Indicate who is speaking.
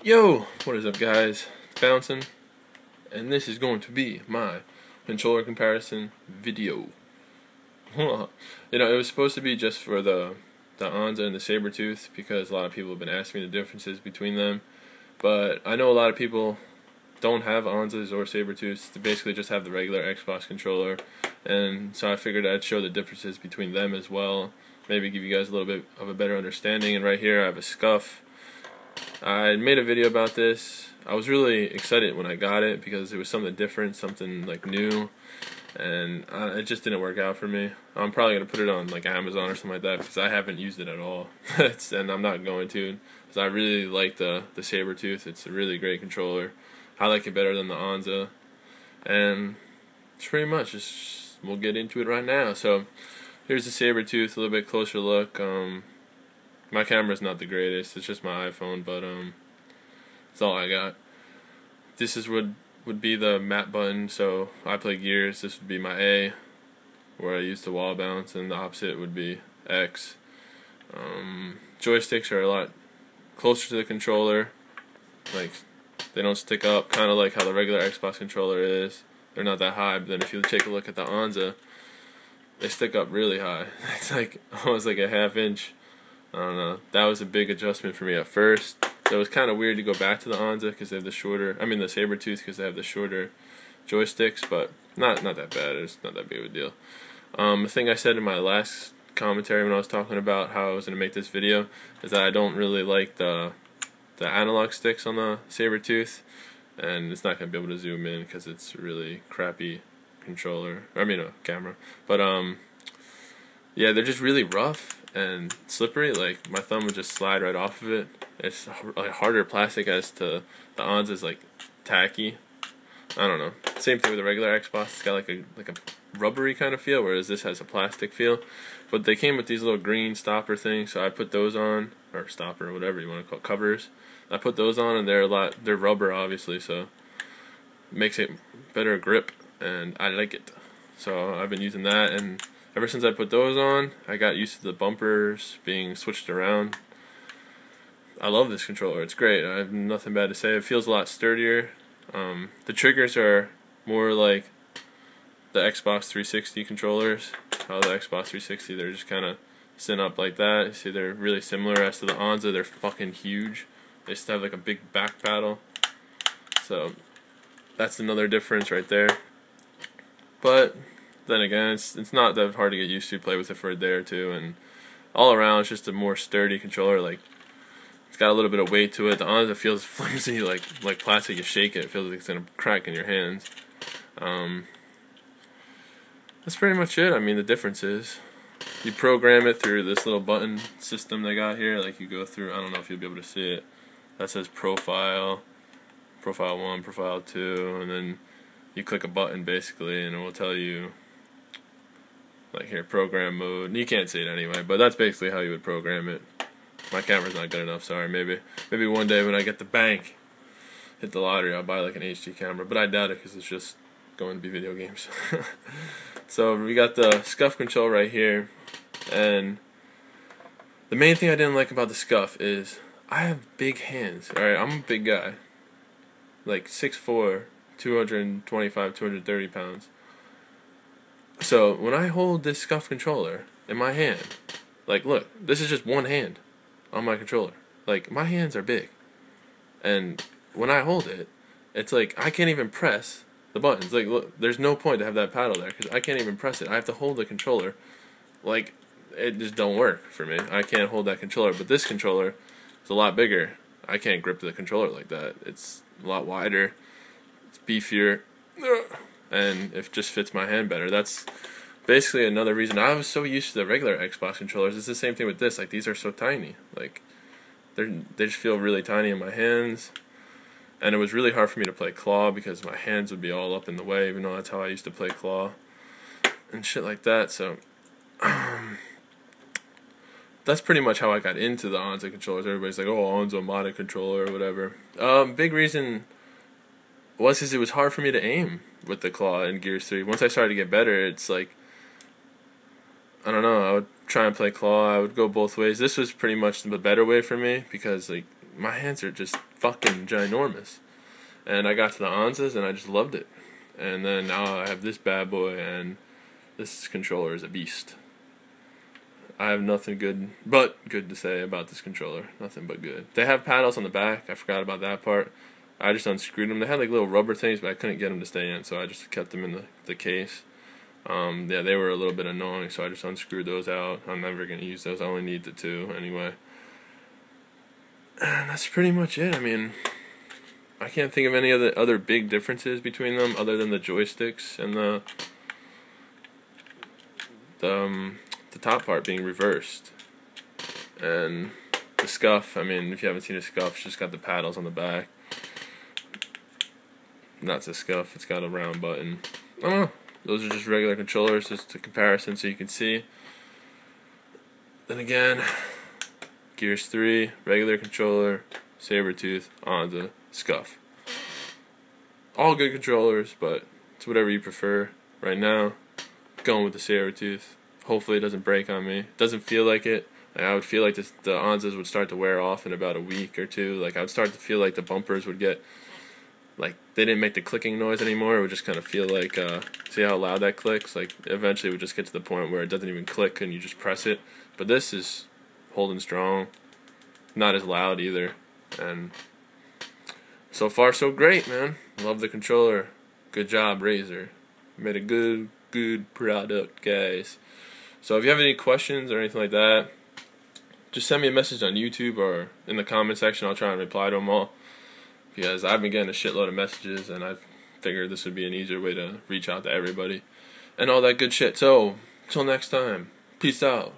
Speaker 1: Yo, what is up guys? It's Bouncin, and this is going to be my controller comparison video. It was supposed to be just for the Onza and the Sabertooth because a lot of people have been asking me the differences between them. But I know a lot of people don't have Onzas or Sabertooths. They basically just have the regular Xbox controller, and so I figured I'd show the differences between them as well. Maybe give you guys a little bit of a better understanding. And right here I have a Scuf. I made a video about this. I was really excited when I got it because it was something different, something like new, and it just didn't work out for me. I'm probably going to put it on like Amazon or something like that because I haven't used it at all. And I'm not going to, because I really like the Sabertooth. It's a really great controller. I like it better than the Onza, and it's pretty much just, we'll get into it right now. So here's the Sabertooth, a little bit closer look. My camera's not the greatest, it's just my iPhone, but that's all I got. This is would be the map button, so I play Gears. This would be my A, where I use the wall bounce, and the opposite would be X. Joysticks are a lot closer to the controller, like they don't stick up, kind of like how the regular Xbox controller is. They're not that high, but then if you take a look at the Onza, they stick up really high. It's like almost like a ½ inch. I don't know. That was a big adjustment for me at first. So it was kind of weird to go back to the Onza because they have the Sabertooth because they have the shorter joysticks, but not that bad. It's not that big of a deal. The thing I said in my last commentary when I was talking about how I was going to make this video is that I don't really like the analog sticks on the Sabertooth, and it's not going to be able to zoom in because it's a really crappy camera. But yeah, they're just really rough and slippery. Like my thumb would just slide right off of it. It's like harder plastic as to the Onza is like tacky. I don't know. Same thing with the regular Xbox. It's got like a rubbery kind of feel, whereas this has a plastic feel. But they came with these little green stopper things, so I put those on, or stopper, whatever you want to call it, covers. I put those on, and they're rubber obviously, so it makes it better grip, and I like it. So I've been using that, and ever since I put those on, I got used to the bumpers being switched around. I love this controller. It's great. I have nothing bad to say. It feels a lot sturdier. The triggers are more like the Xbox 360 controllers. How the Xbox 360, they're just kind of sent up like that. You see, they're really similar. As to the Onza, they're fucking huge. They still have like a big back paddle. So that's another difference right there. But then again, it's not that hard to get used to. Play with it for a day or two, and all around it's just a more sturdy controller. Like it's got a little bit of weight to it. The Onza feels flimsy, like plastic. You shake it, it feels like it's gonna crack in your hands. That's pretty much it. I mean, the difference is you program it through this little button system they got here. Like you go through, I don't know if you'll be able to see it. That says profile 1, profile 2, and then you click a button basically, and it will tell you, like here, program mode. You can't see it anyway, but that's basically how you would program it. My camera's not good enough, sorry. Maybe one day when I get the bank, hit the lottery, I'll buy like an HD camera, but I doubt it because it's just going to be video games. So we got the Scuf control right here, and the main thing I didn't like about the Scuf is I have big hands. Alright, I'm a big guy, like 6'4", 225, 230 pounds. So when I hold this Scuf controller in my hand, like look, this is just one hand on my controller. Like my hands are big, and when I hold it, it's like I can't even press the buttons. Like look, there's no point to have that paddle there because I can't even press it. I have to hold the controller. Like it just don't work for me. I can't hold that controller. But this controller is a lot bigger. I can't grip the controller like that. It's a lot wider. It's beefier, and it just fits my hand better. That's basically another reason I was so used to the regular Xbox controllers. It's the same thing with this. Like these are so tiny. Like they just feel really tiny in my hands. And it was really hard for me to play claw because my hands would be all up in the way, even though that's how I used to play claw and shit like that. So that's pretty much how I got into the Onza controllers. Everybody's like, oh, Onza modded controller or whatever. Big reason was because it was hard for me to aim with the claw in Gears 3. Once I started to get better, it's like, I don't know, I would try and play claw. I would go both ways. This was pretty much the better way for me because like my hands are just fucking ginormous. And I got to the Onzas and I just loved it. And then now I have this bad boy, and this controller is a beast. I have nothing good to say about this controller. Nothing but good. They have paddles on the back. I forgot about that part. I just unscrewed them. They had like little rubber things, but I couldn't get them to stay in, so I just kept them in the case. Yeah, they were a little bit annoying, so I just unscrewed those out. I'm never going to use those. I only need the two anyway. And that's pretty much it. I mean, I can't think of any other big differences between them other than the joysticks and the top part being reversed. And the Scuf, I mean, if you haven't seen a Scuf, it's just got the paddles on the back. That's a Scuf, it's got a round button. I don't know. Those are just regular controllers, just a comparison so you can see. Then again, Gears 3, regular controller, Sabertooth, Onza, Scuf. All good controllers, but it's whatever you prefer. Right now, going with the Sabertooth. Hopefully it doesn't break on me. It doesn't feel like it. Like, I would feel like the Onzas would start to wear off in about a week or two. Like, I would start to feel like the bumpers would get, like, they didn't make the clicking noise anymore. It would just kind of feel like, see how loud that clicks? Like, eventually it would just get to the point where it doesn't even click and you just press it. But this is holding strong. Not as loud either. And so far so great, man. Love the controller. Good job, Razer. Made a good product, guys. So if you have any questions or anything like that, just send me a message on YouTube or in the comment section. I'll try and reply to them all, because I've been getting a shitload of messages, and I've figured this would be an easier way to reach out to everybody and all that good shit. So, till next time, peace out.